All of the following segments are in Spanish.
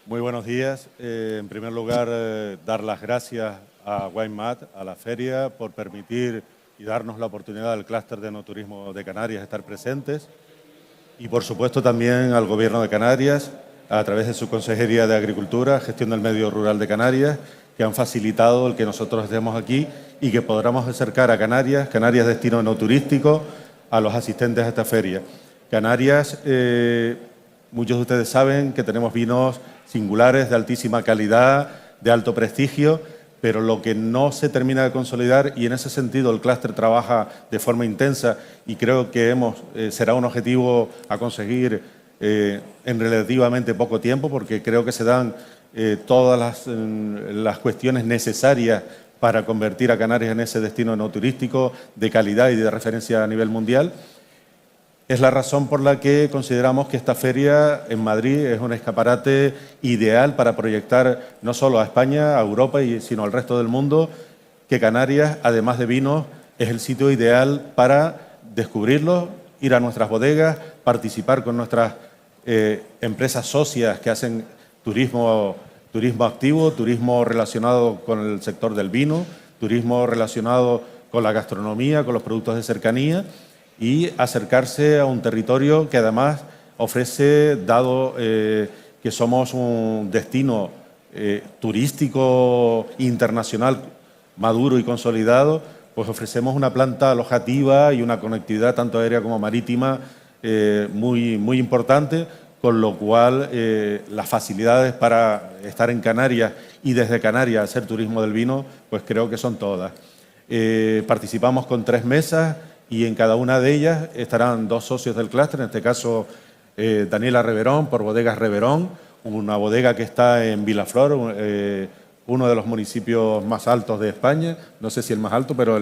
Muy buenos días. En primer lugar, dar las gracias a WineMat, a la feria, por permitir y darnos la oportunidad al clúster de enoturismo de Canarias de estar presentes. Y, por supuesto, también al Gobierno de Canarias, a través de su Consejería de Agricultura, Gestión del Medio Rural de Canarias, que han facilitado el que nosotros estemos aquí y que podamos acercar a Canarias destino enoturístico, a los asistentes a esta feria. Canarias, muchos de ustedes saben que tenemos vinos singulares de altísima calidad, de alto prestigio, pero lo que no se termina de consolidar, y en ese sentido el clúster trabaja de forma intensa y creo que será un objetivo a conseguir en relativamente poco tiempo, porque creo que se dan todas las cuestiones necesarias para convertir a Canarias en ese destino enoturístico de calidad y de referencia a nivel mundial. Es la razón por la que consideramos que esta feria en Madrid es un escaparate ideal para proyectar no solo a España, a Europa, sino al resto del mundo, que Canarias, además de vinos, es el sitio ideal para descubrirlos, ir a nuestras bodegas, participar con nuestras empresas socias que hacen turismo activo, turismo relacionado con el sector del vino, turismo relacionado con la gastronomía, con los productos de cercanía, y acercarse a un territorio que además ofrece, dado que somos un destino turístico internacional maduro y consolidado, pues ofrecemos una planta alojativa y una conectividad tanto aérea como marítima muy importante, con lo cual las facilidades para estar en Canarias y desde Canarias hacer turismo del vino, pues creo que son todas. Participamos con 3 mesas, y en cada una de ellas estarán 2 socios del clúster, en este caso Daniela Reverón, por Bodegas Reverón, una bodega que está en Vilaflor, uno de los municipios más altos de España, no sé si el más alto, pero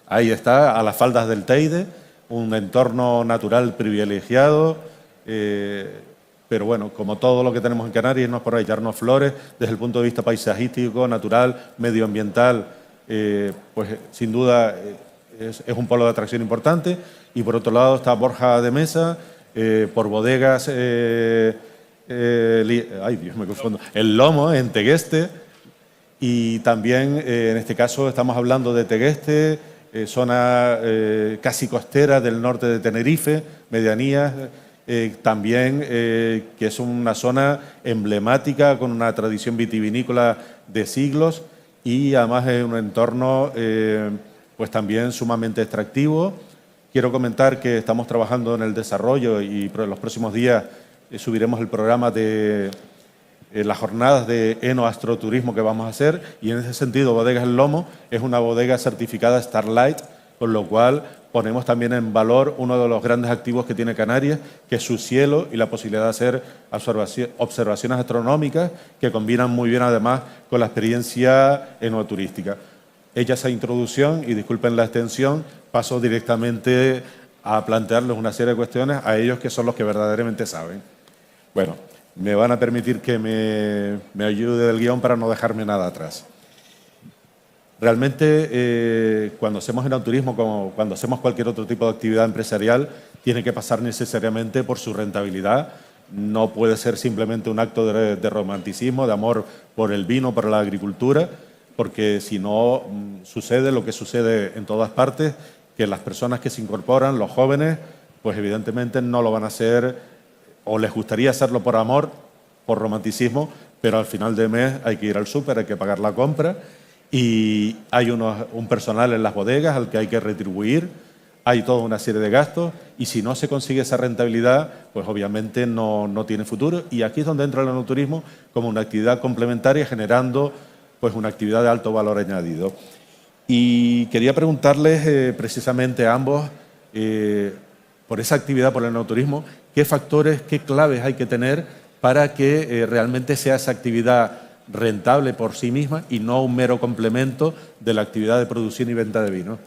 ahí está, a las faldas del Teide, un entorno natural privilegiado, pero bueno, como todo lo que tenemos en Canarias, no es por echarnos flores, desde el punto de vista paisajístico, natural, medioambiental, pues sin duda es un polo de atracción importante. Y por otro lado está Borja de Mesa, por bodegas, ay Dios, me confundo, El Lomo, en Tegueste, y también en este caso estamos hablando de Tegueste, zona casi costera del norte de Tenerife, medianías, también que es una zona emblemática con una tradición vitivinícola de siglos y además es un entorno pues también sumamente extractivo. Quiero comentar que estamos trabajando en el desarrollo y en los próximos días subiremos el programa de las jornadas de enoastroturismo que vamos a hacer, y en ese sentido Bodegas El Lomo es una bodega certificada Starlight, con lo cual ponemos también en valor uno de los grandes activos que tiene Canarias, que es su cielo y la posibilidad de hacer observaciones astronómicas que combinan muy bien además con la experiencia enoturística. Hecha esa introducción, y disculpen la extensión, paso directamente a plantearles una serie de cuestiones a ellos, que son los que verdaderamente saben. Bueno, me van a permitir que me ayude el guión para no dejarme nada atrás. Realmente, cuando hacemos enoturismo, como cuando hacemos cualquier otro tipo de actividad empresarial, tiene que pasar necesariamente por su rentabilidad. No puede ser simplemente un acto de romanticismo, de amor por el vino, por la agricultura, porque si no sucede lo que sucede en todas partes, que las personas que se incorporan, los jóvenes, pues evidentemente no lo van a hacer, o les gustaría hacerlo por amor, por romanticismo, pero al final de mes hay que ir al súper, hay que pagar la compra, y hay un personal en las bodegas al que hay que retribuir, hay toda una serie de gastos, y si no se consigue esa rentabilidad, pues obviamente no tiene futuro, y aquí es donde entra el enoturismo como una actividad complementaria, generando pues una actividad de alto valor añadido. Y quería preguntarles precisamente a ambos, por esa actividad, por el enoturismo, qué factores, qué claves hay que tener para que realmente sea esa actividad rentable por sí misma y no un mero complemento de la actividad de producción y venta de vino.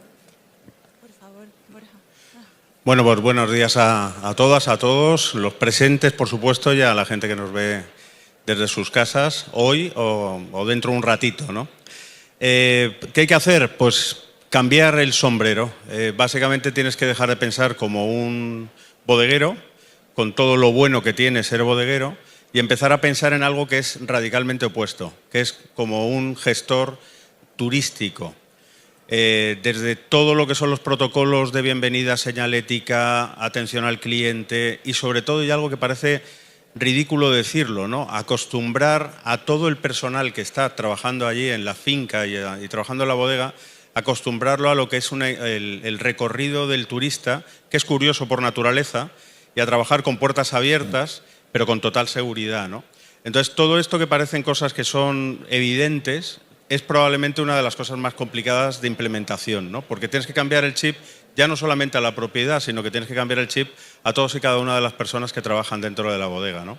Por favor, Borja. Bueno, pues buenos días a todas, a todos, los presentes, por supuesto, y a la gente que nos ve desde sus casas hoy o dentro de un ratito, ¿no? ¿Qué hay que hacer? Pues cambiar el sombrero. Básicamente tienes que dejar de pensar como un bodeguero, con todo lo bueno que tiene ser bodeguero, y empezar a pensar en algo que es radicalmente opuesto, que es como un gestor turístico. Desde todo lo que son los protocolos de bienvenida, señalética, atención al cliente y sobre todo, y algo que parece ridículo decirlo, ¿no?, acostumbrar a todo el personal que está trabajando allí en la finca y trabajando en la bodega, acostumbrarlo a lo que es el recorrido del turista, que es curioso por naturaleza, y a trabajar con puertas abiertas, pero con total seguridad, ¿no? Entonces, todo esto que parecen cosas que son evidentes es probablemente una de las cosas más complicadas de implementación, ¿no? Porque tienes que cambiar el chip ya no solamente a la propiedad, sino que tienes que cambiar el chip a todos y cada una de las personas que trabajan dentro de la bodega, ¿no?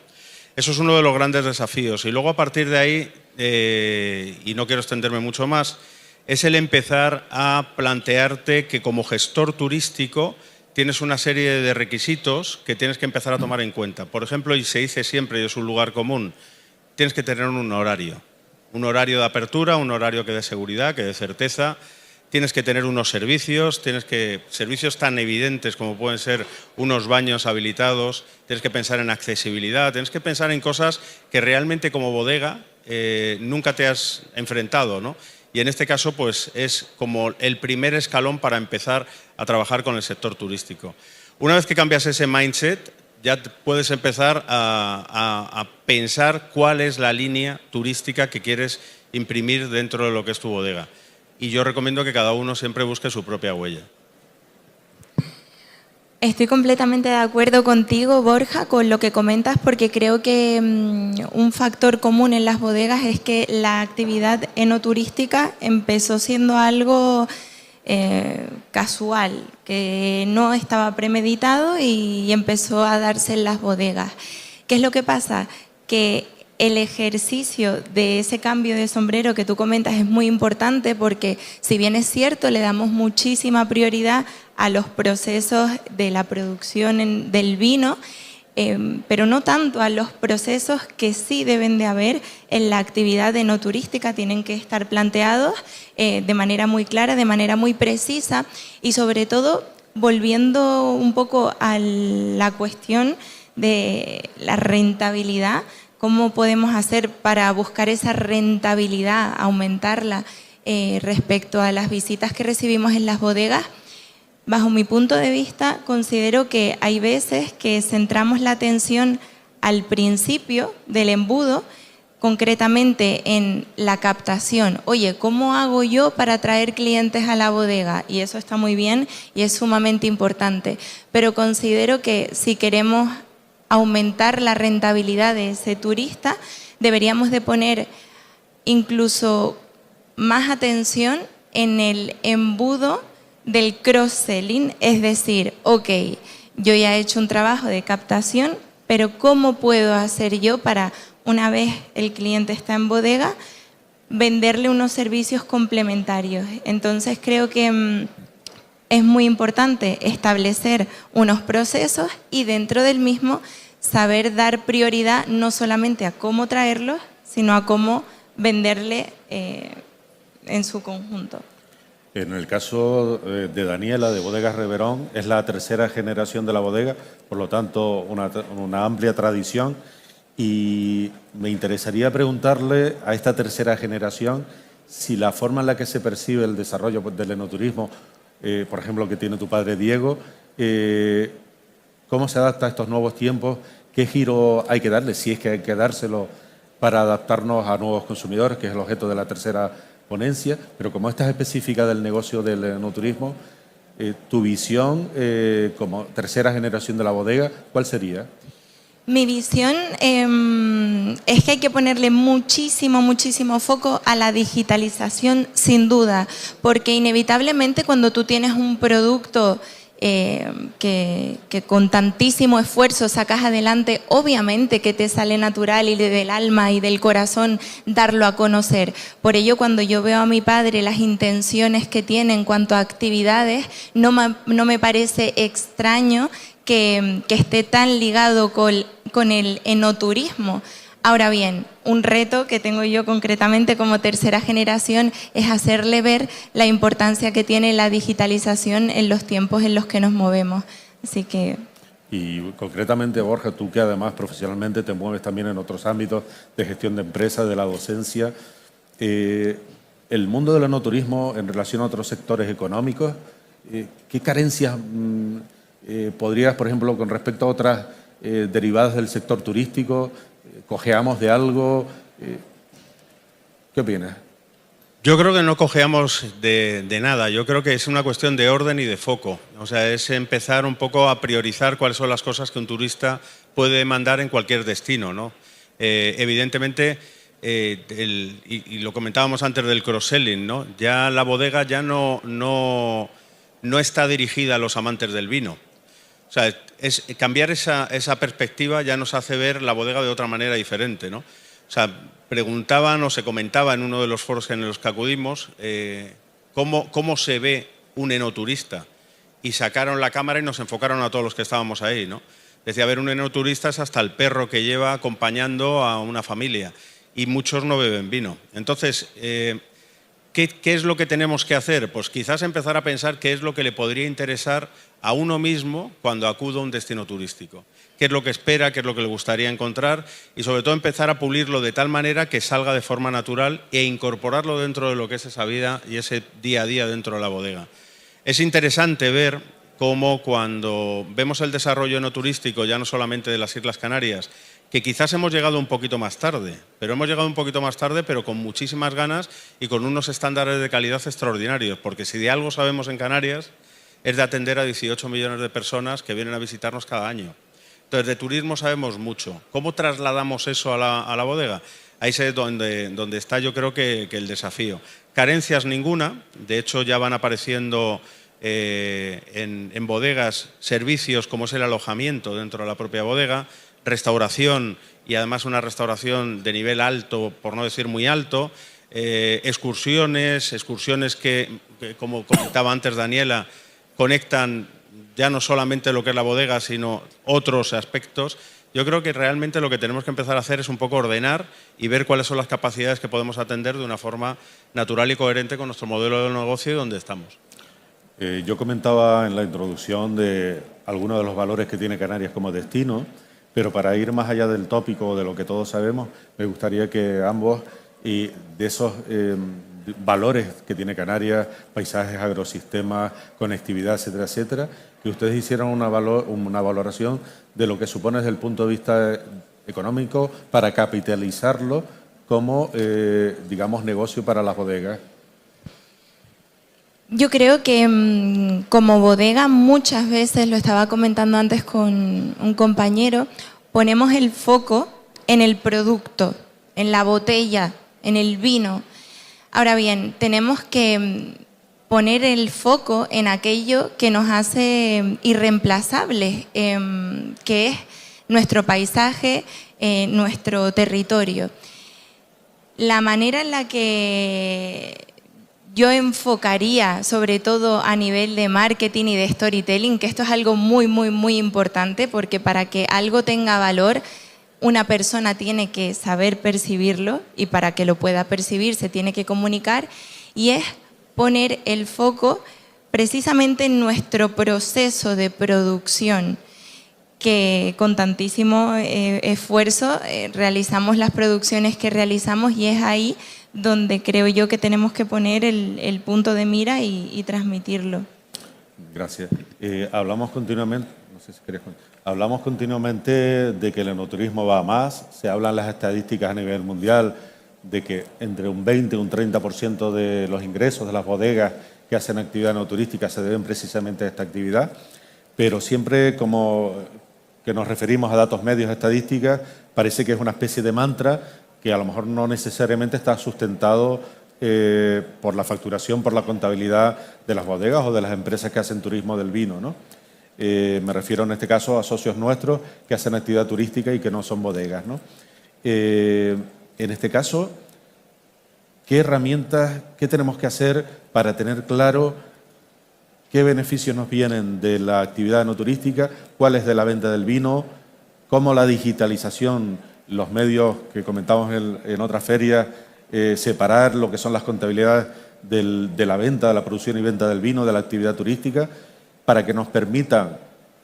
Eso es uno de los grandes desafíos. Y luego, a partir de ahí, y no quiero extenderme mucho más, es el empezar a plantearte que como gestor turístico tienes una serie de requisitos que tienes que empezar a tomar en cuenta. Por ejemplo, y se dice siempre, y es un lugar común, tienes que tener un horario de apertura, un horario que dé seguridad, que dé certeza. Tienes que tener unos servicios, servicios tan evidentes como pueden ser unos baños habilitados, tienes que pensar en accesibilidad, tienes que pensar en cosas que realmente como bodega nunca te has enfrentado, ¿no? Y en este caso, pues es como el primer escalón para empezar a trabajar con el sector turístico. Una vez que cambias ese mindset, ya puedes empezar a pensar cuál es la línea turística que quieres imprimir dentro de lo que es tu bodega. Y yo recomiendo que cada uno siempre busque su propia huella. Estoy completamente de acuerdo contigo, Borja, con lo que comentas, porque creo que un factor común en las bodegas es que la actividad enoturística empezó siendo algo casual, que no estaba premeditado y empezó a darse en las bodegas. ¿Qué es lo que pasa? Que el ejercicio de ese cambio de sombrero que tú comentas es muy importante porque, si bien es cierto, le damos muchísima prioridad a los procesos de la producción del vino, pero no tanto a los procesos que sí deben de haber en la actividad enoturística. Tienen que estar planteados de manera muy clara, de manera muy precisa y sobre todo volviendo un poco a la cuestión de la rentabilidad. ¿Cómo podemos hacer para buscar esa rentabilidad, aumentarla respecto a las visitas que recibimos en las bodegas? Bajo mi punto de vista, considero que hay veces que centramos la atención al principio del embudo, concretamente en la captación. Oye, ¿cómo hago yo para atraer clientes a la bodega? Y eso está muy bien y es sumamente importante. Pero considero que si queremos aumentar la rentabilidad de ese turista, deberíamos de poner incluso más atención en el embudo del cross-selling, es decir, ok, yo ya he hecho un trabajo de captación, pero ¿cómo puedo hacer yo para, una vez el cliente está en bodega, venderle unos servicios complementarios? Entonces creo que es muy importante establecer unos procesos y dentro del mismo saber dar prioridad no solamente a cómo traerlos, sino a cómo venderle en su conjunto. En el caso de Daniela, de Bodegas Reverón, es la tercera generación de la bodega, por lo tanto una amplia tradición, y me interesaría preguntarle a esta tercera generación si la forma en la que se percibe el desarrollo del enoturismo, por ejemplo, que tiene tu padre Diego, ¿cómo se adapta a estos nuevos tiempos? ¿Qué giro hay que darle? Si es que hay que dárselo para adaptarnos a nuevos consumidores, que es el objeto de la tercera ponencia. Pero como esta es específica del negocio del enoturismo, tu visión como tercera generación de la bodega, ¿cuál sería? Mi visión es que hay que ponerle muchísimo foco a la digitalización, sin duda, porque inevitablemente cuando tú tienes un producto que con tantísimo esfuerzo sacas adelante, obviamente que te sale natural y del alma y del corazón darlo a conocer. Por ello, cuando yo veo a mi padre las intenciones que tiene en cuanto a actividades, no me parece extraño que esté tan ligado con el enoturismo. Ahora bien, un reto que tengo yo concretamente como tercera generación es hacerle ver la importancia que tiene la digitalización en los tiempos en los que nos movemos. Así que... Y concretamente, Borja, tú que además profesionalmente te mueves también en otros ámbitos de gestión de empresas, de la docencia, el mundo del enoturismo en relación a otros sectores económicos, ¿qué carencias podrías, por ejemplo, con respecto a otras derivadas del sector turístico, cojeamos de algo? ¿Qué opinas? Yo creo que no cojeamos de nada. Yo creo que es una cuestión de orden y de foco. O sea, es empezar un poco a priorizar cuáles son las cosas que un turista puede mandar en cualquier destino, ¿no? Evidentemente, y lo comentábamos antes del cross-selling, ¿no? Ya la bodega ya no está dirigida a los amantes del vino. O sea, cambiar esa perspectiva ya nos hace ver la bodega de otra manera diferente, ¿no? O sea, preguntaban o se comentaba en uno de los foros en los que acudimos cómo se ve un enoturista, y sacaron la cámara y nos enfocaron a todos los que estábamos ahí, ¿no? Decía, a ver, un enoturista es hasta el perro que lleva acompañando a una familia, y muchos no beben vino. Entonces, ¿qué es lo que tenemos que hacer? Pues quizás empezar a pensar qué es lo que le podría interesar a uno mismo cuando acude a un destino turístico. Qué es lo que espera, qué es lo que le gustaría encontrar, y sobre todo empezar a pulirlo de tal manera que salga de forma natural e incorporarlo dentro de lo que es esa vida y ese día a día dentro de la bodega. Es interesante ver cómo cuando vemos el desarrollo enoturístico, ya no solamente de las Islas Canarias, que quizás hemos llegado un poquito más tarde, pero con muchísimas ganas y con unos estándares de calidad extraordinarios, porque si de algo sabemos en Canarias es de atender a 18 millones de personas que vienen a visitarnos cada año. Entonces, de turismo sabemos mucho. ¿Cómo trasladamos eso a la bodega? Ahí es donde está, yo creo que el desafío. Carencias ninguna. De hecho, ya van apareciendo en bodegas servicios como es el alojamiento dentro de la propia bodega, restauración, y además una restauración de nivel alto, por no decir muy alto, excursiones que, como comentaba antes Daniela, conectan ya no solamente lo que es la bodega, sino otros aspectos. Yo creo que realmente lo que tenemos que empezar a hacer es un poco ordenar y ver cuáles son las capacidades que podemos atender de una forma natural y coherente con nuestro modelo de negocio y donde estamos. Yo comentaba en la introducción de algunos de los valores que tiene Canarias como destino, pero para ir más allá del tópico de lo que todos sabemos, me gustaría que ambos, y de esos valores que tiene Canarias, paisajes, agrosistemas, conectividad, etcétera, etcétera, que ustedes hicieran una valoración de lo que supone desde el punto de vista económico para capitalizarlo como, digamos, negocio para las bodegas. Yo creo que como bodega muchas veces, lo estaba comentando antes con un compañero, ponemos el foco en el producto, en la botella, en el vino. Ahora bien, tenemos que poner el foco en aquello que nos hace irreemplazables, que es nuestro paisaje, nuestro territorio. La manera en la que yo enfocaría, sobre todo a nivel de marketing y de storytelling, que esto es algo muy, muy, muy importante, porque para que algo tenga valor, una persona tiene que saber percibirlo, y para que lo pueda percibir se tiene que comunicar, y es poner el foco precisamente en nuestro proceso de producción, que con tantísimo esfuerzo realizamos las producciones que realizamos, y es ahí donde creo yo que tenemos que poner el punto de mira y transmitirlo. Gracias. Hablamos continuamente, no sé si querés, hablamos continuamente de que el enoturismo va a más, se hablan las estadísticas a nivel mundial de que entre un 20 y un 30% de los ingresos de las bodegas que hacen actividad enoturística se deben precisamente a esta actividad, pero siempre como que nos referimos a datos medios estadísticas, parece que es una especie de mantra que a lo mejor no necesariamente está sustentado por la facturación, por la contabilidad de las bodegas o de las empresas que hacen turismo del vino, ¿no? Me refiero en este caso a socios nuestros que hacen actividad turística y que no son bodegas, ¿no? En este caso, ¿qué herramientas, qué tenemos que hacer para tener claro qué beneficios nos vienen de la actividad enoturística, cuáles de la venta del vino, cómo la digitalización, los medios que comentamos en otras ferias, separar lo que son las contabilidades de la venta, de la producción y venta del vino, de la actividad turística, para que nos permitan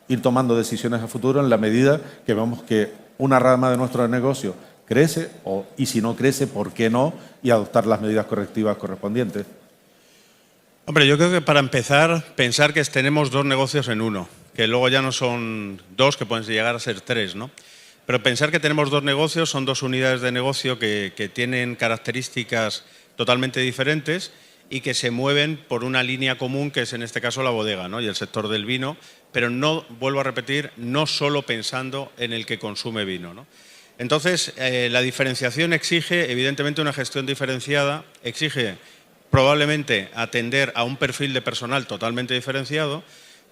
ir tomando decisiones a futuro en la medida que vemos que una rama de nuestro negocio crece y si no crece, ¿por qué no? Y adoptar las medidas correctivas correspondientes. Hombre, yo creo que para empezar, pensar que tenemos dos negocios en uno, que luego ya no son dos, que pueden llegar a ser tres, ¿no? Pero pensar que tenemos dos negocios, son dos unidades de negocio que tienen características totalmente diferentes y que se mueven por una línea común, que es en este caso la bodega, ¿no? Y el sector del vino, pero no, vuelvo a repetir, no solo pensando en el que consume vino, ¿no? Entonces, la diferenciación exige, evidentemente, una gestión diferenciada, exige probablemente atender a un perfil de personal totalmente diferenciado,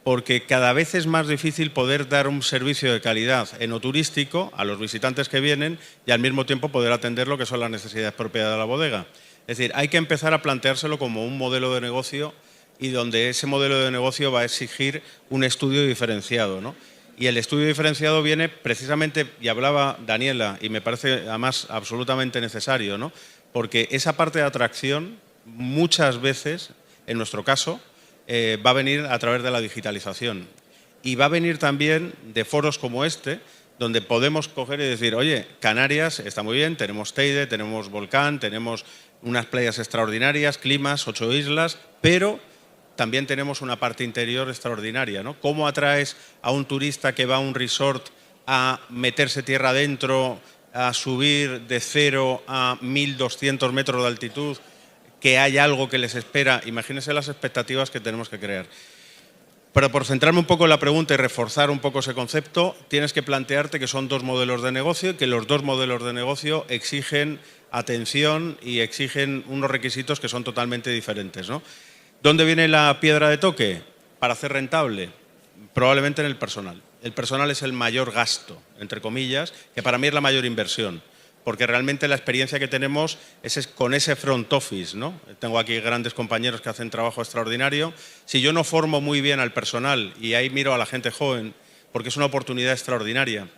porque cada vez es más difícil poder dar un servicio de calidad enoturístico a los visitantes que vienen y al mismo tiempo poder atender lo que son las necesidades propias de la bodega. Es decir, hay que empezar a planteárselo como un modelo de negocio y donde ese modelo de negocio va a exigir un estudio diferenciado, ¿no? Y el estudio diferenciado viene precisamente, y hablaba Daniela, y me parece además absolutamente necesario, ¿no? Porque esa parte de atracción muchas veces, en nuestro caso, va a venir a través de la digitalización. Y va a venir también de foros como este, donde podemos coger y decir, oye, Canarias está muy bien, tenemos Teide, tenemos Volcán, tenemos unas playas extraordinarias, climas, 8 islas, pero también tenemos una parte interior extraordinaria, ¿no? ¿Cómo atraes a un turista que va a un resort a meterse tierra adentro, a subir de 0 a 1.200 metros de altitud, que hay algo que les espera? Imagínense las expectativas que tenemos que crear. Pero por centrarme un poco en la pregunta y reforzar un poco ese concepto, tienes que plantearte que son dos modelos de negocio y que los dos modelos de negocio exigen atención y exigen unos requisitos que son totalmente diferentes, ¿no? ¿Dónde viene la piedra de toque para hacer rentable? Probablemente en el personal. El personal es el mayor gasto, entre comillas, que para mí es la mayor inversión, porque realmente la experiencia que tenemos es con ese front office, ¿no? Tengo aquí grandes compañeros que hacen trabajo extraordinario. Si yo no formo muy bien al personal, y ahí miro a la gente joven, porque es una oportunidad extraordinaria,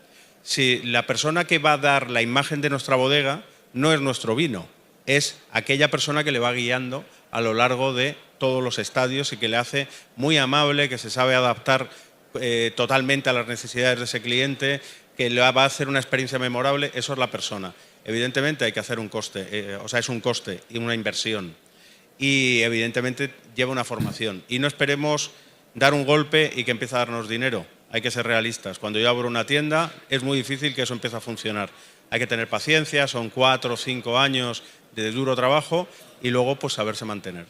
si la persona que va a dar la imagen de nuestra bodega no es nuestro vino, es aquella persona que le va guiando a lo largo de todos los estadios y que le hace muy amable, que se sabe adaptar totalmente a las necesidades de ese cliente, que le va a hacer una experiencia memorable, eso es la persona. Evidentemente hay que hacer un coste, es un coste y una inversión. Y evidentemente lleva una formación. Y no esperemos dar un golpe y que empiece a darnos dinero. Hay que ser realistas. Cuando yo abro una tienda es muy difícil que eso empiece a funcionar. Hay que tener paciencia, son 4 o 5 años de duro trabajo y luego pues saberse mantener.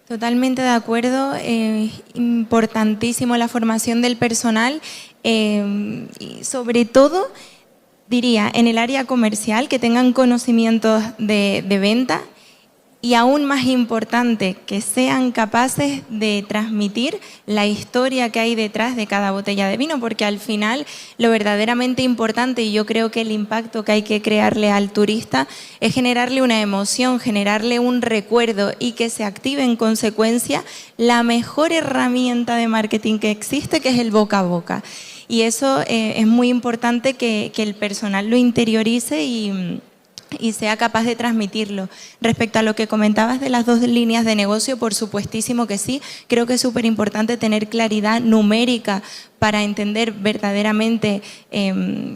Totalmente de acuerdo, importantísimo la formación del personal y sobre todo, diría, en el área comercial, que tengan conocimientos de venta y aún más importante, que sean capaces de transmitir la historia que hay detrás de cada botella de vino, porque al final lo verdaderamente importante, y yo creo que el impacto que hay que crearle al turista es generarle una emoción, generarle un recuerdo y que se active en consecuencia la mejor herramienta de marketing que existe, que es el boca a boca. Y eso es muy importante que el personal lo interiorice y sea capaz de transmitirlo. Respecto a lo que comentabas de las dos líneas de negocio, por supuestísimo que sí. Creo que es súper importante tener claridad numérica para entender verdaderamente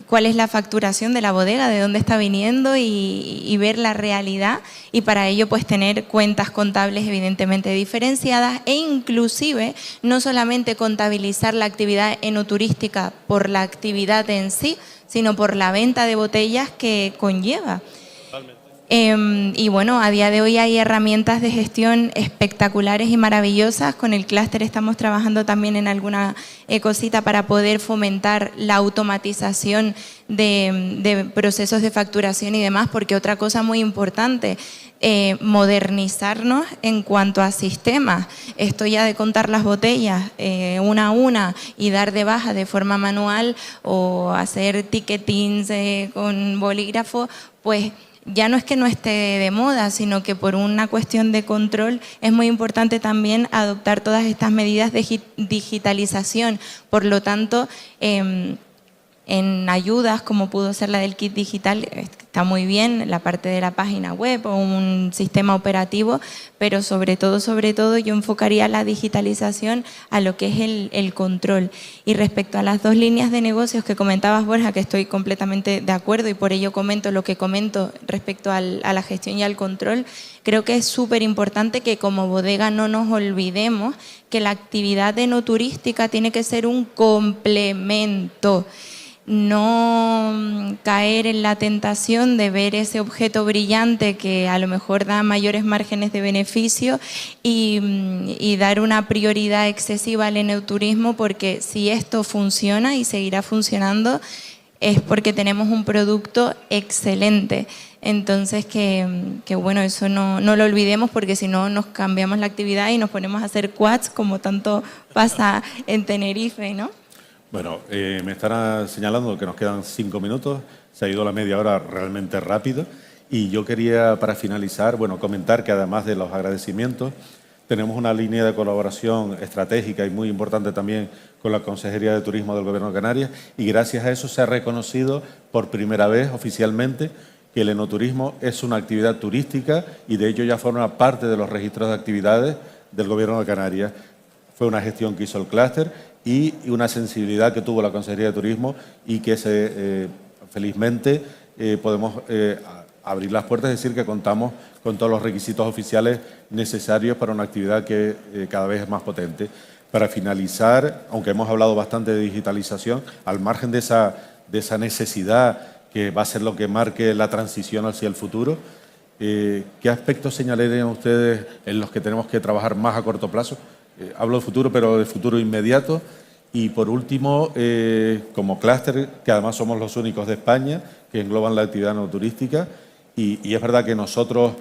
cuál es la facturación de la bodega, de dónde está viniendo y ver la realidad, y para ello pues tener cuentas contables evidentemente diferenciadas e inclusive no solamente contabilizar la actividad enoturística por la actividad en sí, sino por la venta de botellas que conlleva. Y bueno, a día de hoy hay herramientas de gestión espectaculares y maravillosas. Con el clúster estamos trabajando también en alguna cosita para poder fomentar la automatización de procesos de facturación y demás, porque otra cosa muy importante, modernizarnos en cuanto a sistemas. Esto ya de contar las botellas una a una y dar de baja de forma manual o hacer ticketings con bolígrafo, pues ya no es que no esté de moda, sino que por una cuestión de control es muy importante también adoptar todas estas medidas de digitalización. Por lo tanto, en ayudas como pudo ser la del kit digital, está muy bien, la parte de la página web o un sistema operativo, pero sobre todo yo enfocaría la digitalización a lo que es el control. Y respecto a las dos líneas de negocios que comentabas, Borja, que estoy completamente de acuerdo y por ello comento lo que comento respecto a la gestión y al control, creo que es súper importante que como bodega no nos olvidemos que la actividad enoturística tiene que ser un complemento. No caer en la tentación de ver ese objeto brillante que a lo mejor da mayores márgenes de beneficio y dar una prioridad excesiva al enoturismo, porque si esto funciona y seguirá funcionando es porque tenemos un producto excelente. Entonces que bueno, eso no lo olvidemos, porque si no nos cambiamos la actividad y nos ponemos a hacer quads como tanto pasa en Tenerife, ¿no? Bueno, me están señalando que nos quedan 5 minutos, se ha ido la media hora realmente rápido y yo quería, para finalizar, bueno, comentar que además de los agradecimientos, tenemos una línea de colaboración estratégica y muy importante también con la Consejería de Turismo del Gobierno de Canarias, y gracias a eso se ha reconocido por primera vez oficialmente que el enoturismo es una actividad turística y de ello ya forma parte de los registros de actividades del Gobierno de Canarias. Fue una gestión que hizo el clúster y una sensibilidad que tuvo la Consejería de Turismo y que felizmente podemos abrir las puertas, es decir, que contamos con todos los requisitos oficiales necesarios para una actividad que cada vez es más potente. Para finalizar, aunque hemos hablado bastante de digitalización, al margen de esa necesidad que va a ser lo que marque la transición hacia el futuro, ¿qué aspectos señalarían ustedes en los que tenemos que trabajar más a corto plazo? Hablo de futuro, pero de futuro inmediato. Y por último, como clúster, que además somos los únicos de España que engloban la actividad no turística, y es verdad que nosotros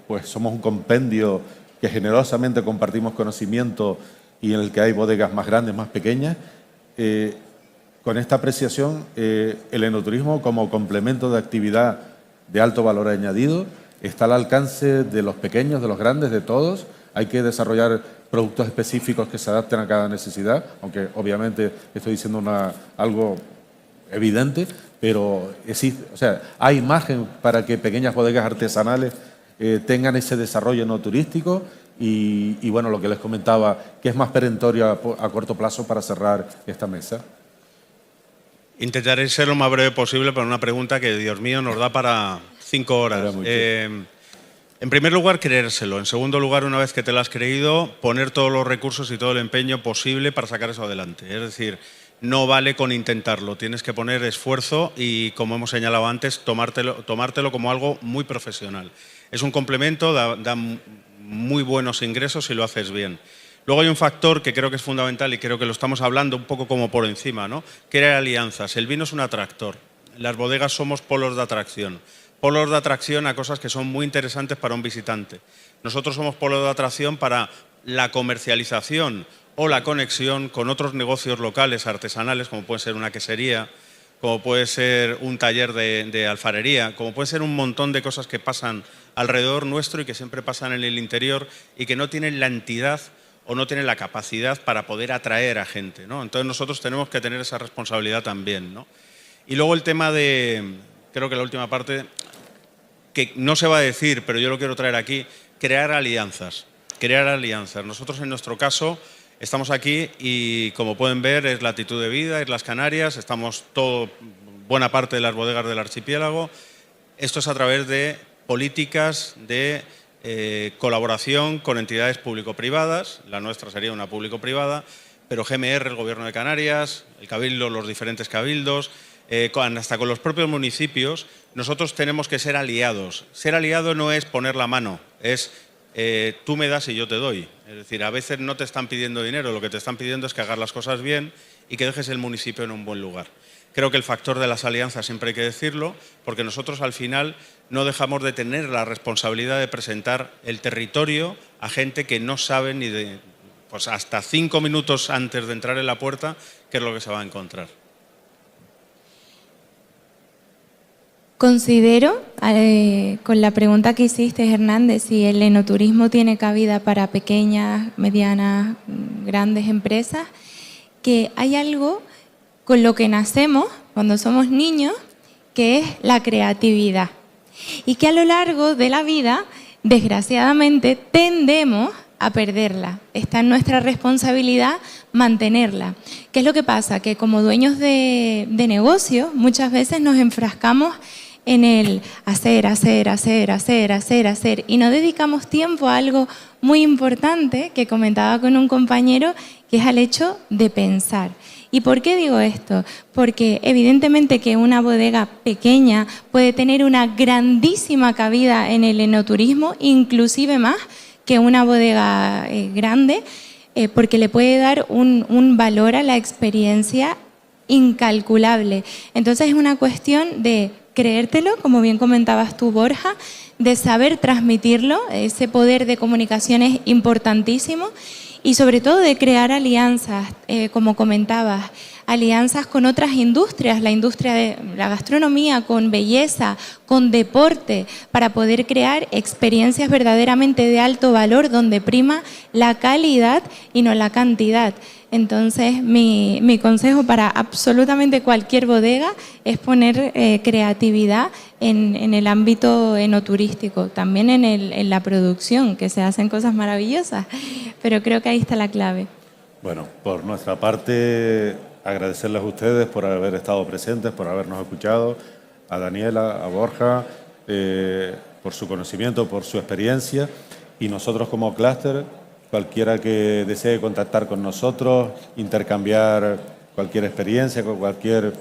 pues somos un compendio que generosamente compartimos conocimiento y en el que hay bodegas más grandes, más pequeñas. Con esta apreciación, el enoturismo como complemento de actividad de alto valor añadido está al alcance de los pequeños, de los grandes, de todos. Hay que desarrollar productos específicos que se adapten a cada necesidad, aunque obviamente estoy diciendo algo evidente, pero existe, o sea, hay margen para que pequeñas bodegas artesanales tengan ese desarrollo no turístico y bueno, lo que les comentaba, que es más perentorio a corto plazo para cerrar esta mesa. Intentaré ser lo más breve posible para una pregunta que, Dios mío, nos da para 5 horas. En primer lugar, creérselo. En segundo lugar, una vez que te lo has creído, poner todos los recursos y todo el empeño posible para sacar eso adelante. Es decir, no vale con intentarlo, tienes que poner esfuerzo y, como hemos señalado antes, tomártelo como algo muy profesional. Es un complemento, da muy buenos ingresos si lo haces bien. Luego hay un factor que creo que es fundamental y creo que lo estamos hablando un poco como por encima, ¿no? Que era alianzas. El vino es un atractor. Las bodegas somos polos de atracción. Polos de atracción a cosas que son muy interesantes para un visitante. Nosotros somos polos de atracción para la comercialización o la conexión con otros negocios locales, artesanales, como puede ser una quesería, como puede ser un taller de alfarería, como puede ser un montón de cosas que pasan alrededor nuestro y que siempre pasan en el interior y que no tienen la entidad o no tienen la capacidad para poder atraer a gente, ¿no? Entonces nosotros tenemos que tener esa responsabilidad también, ¿no? Y luego el tema de, creo que la última parte, que no se va a decir, pero yo lo quiero traer aquí, crear alianzas. Crear alianzas. Nosotros en nuestro caso estamos aquí y, como pueden ver, es Latitud de Vida, Islas Canarias, estamos buena parte de las bodegas del archipiélago. Esto es a través de políticas de colaboración con entidades público-privadas, la nuestra sería una público-privada, pero GMR, el Gobierno de Canarias, el Cabildo, los diferentes cabildos, hasta con los propios municipios, nosotros tenemos que ser aliados. Ser aliado no es poner la mano, es tú me das y yo te doy. Es decir, a veces no te están pidiendo dinero, lo que te están pidiendo es que hagas las cosas bien y que dejes el municipio en un buen lugar. Creo que el factor de las alianzas siempre hay que decirlo, porque nosotros al final no dejamos de tener la responsabilidad de presentar el territorio a gente que no sabe ni de, pues hasta 5 minutos antes de entrar en la puerta, qué es lo que se va a encontrar. Considero, con la pregunta que hiciste, Hernández, si el enoturismo tiene cabida para pequeñas, medianas, grandes empresas, que hay algo con lo que nacemos cuando somos niños, que es la creatividad. Y que a lo largo de la vida, desgraciadamente, tendemos a perderla. Está en nuestra responsabilidad mantenerla. ¿Qué es lo que pasa? Que como dueños de negocios, muchas veces nos enfrascamos en el hacer, y no dedicamos tiempo a algo muy importante que comentaba con un compañero, que es al hecho de pensar. ¿Y por qué digo esto? Porque evidentemente que una bodega pequeña puede tener una grandísima cabida en el enoturismo, inclusive más que una bodega grande, porque le puede dar un valor a la experiencia incalculable. Entonces es una cuestión de creértelo, como bien comentabas tú, Borja, de saber transmitirlo. Ese poder de comunicación es importantísimo, y sobre todo de crear alianzas, como comentabas, alianzas con otras industrias, la industria de la gastronomía, con belleza, con deporte, para poder crear experiencias verdaderamente de alto valor donde prima la calidad y no la cantidad. Entonces, mi consejo para absolutamente cualquier bodega es poner creatividad en el ámbito enoturístico, también en la producción, que se hacen cosas maravillosas, pero creo que ahí está la clave. Bueno, por nuestra parte, agradecerles a ustedes por haber estado presentes, por habernos escuchado, a Daniela, a Borja, por su conocimiento, por su experiencia, y nosotros como clúster, cualquiera que desee contactar con nosotros, intercambiar cualquier experiencia, con cualquier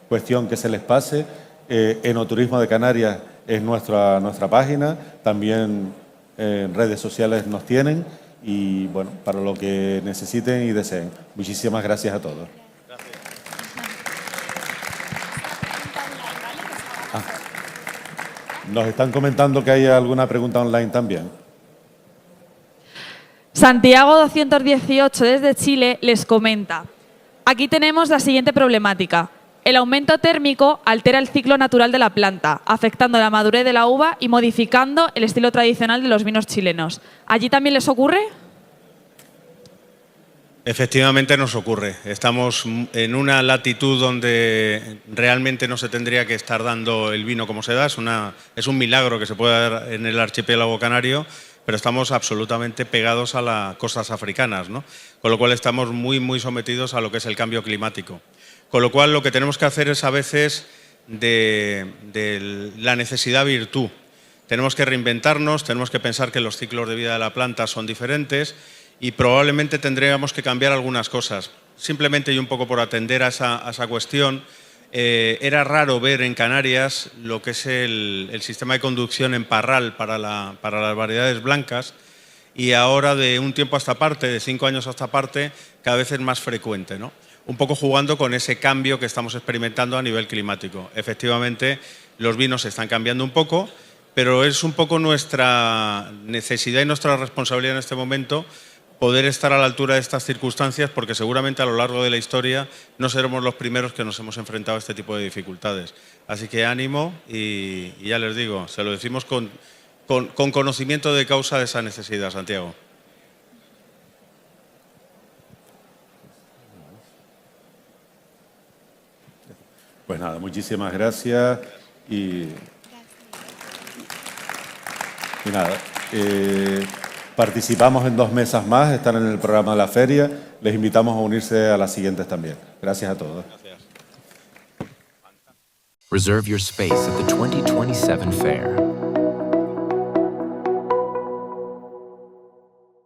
cuestión que se les pase, Enoturismo de Canarias es nuestra página, también en redes sociales nos tienen, y bueno, para lo que necesiten y deseen. Muchísimas gracias a todos. Nos están comentando que hay alguna pregunta online también. Santiago 218 desde Chile les comenta: aquí tenemos la siguiente problemática. El aumento térmico altera el ciclo natural de la planta, afectando la madurez de la uva y modificando el estilo tradicional de los vinos chilenos. ¿Allí también les ocurre? Efectivamente nos ocurre. Estamos en una latitud donde realmente no se tendría que estar dando el vino como se da. Es un milagro que se pueda dar en el archipiélago canario, pero estamos absolutamente pegados a las costas africanas, ¿no? Con lo cual estamos muy sometidos a lo que es el cambio climático. Con lo cual lo que tenemos que hacer es a veces de la necesidad virtud. Tenemos que reinventarnos, tenemos que pensar que los ciclos de vida de la planta son diferentes y probablemente tendríamos que cambiar algunas cosas. Simplemente y un poco por atender a esa cuestión, era raro ver en Canarias lo que es el sistema de conducción en parral para las variedades blancas, y ahora de un tiempo a esta parte, de 5 años a esta parte, cada vez es más frecuente, ¿no? Un poco jugando con ese cambio que estamos experimentando a nivel climático. Efectivamente, los vinos se están cambiando un poco, pero es un poco nuestra necesidad y nuestra responsabilidad en este momento poder estar a la altura de estas circunstancias, porque seguramente a lo largo de la historia no seremos los primeros que nos hemos enfrentado a este tipo de dificultades. Así que ánimo y ya les digo, se lo decimos con conocimiento de causa de esa necesidad, Santiago. Pues nada, muchísimas gracias y nada. Participamos en 2 mesas más, están en el programa de la feria. Les invitamos a unirse a las siguientes también. Gracias a todos. Gracias. Reserve your space at the 2027 fair.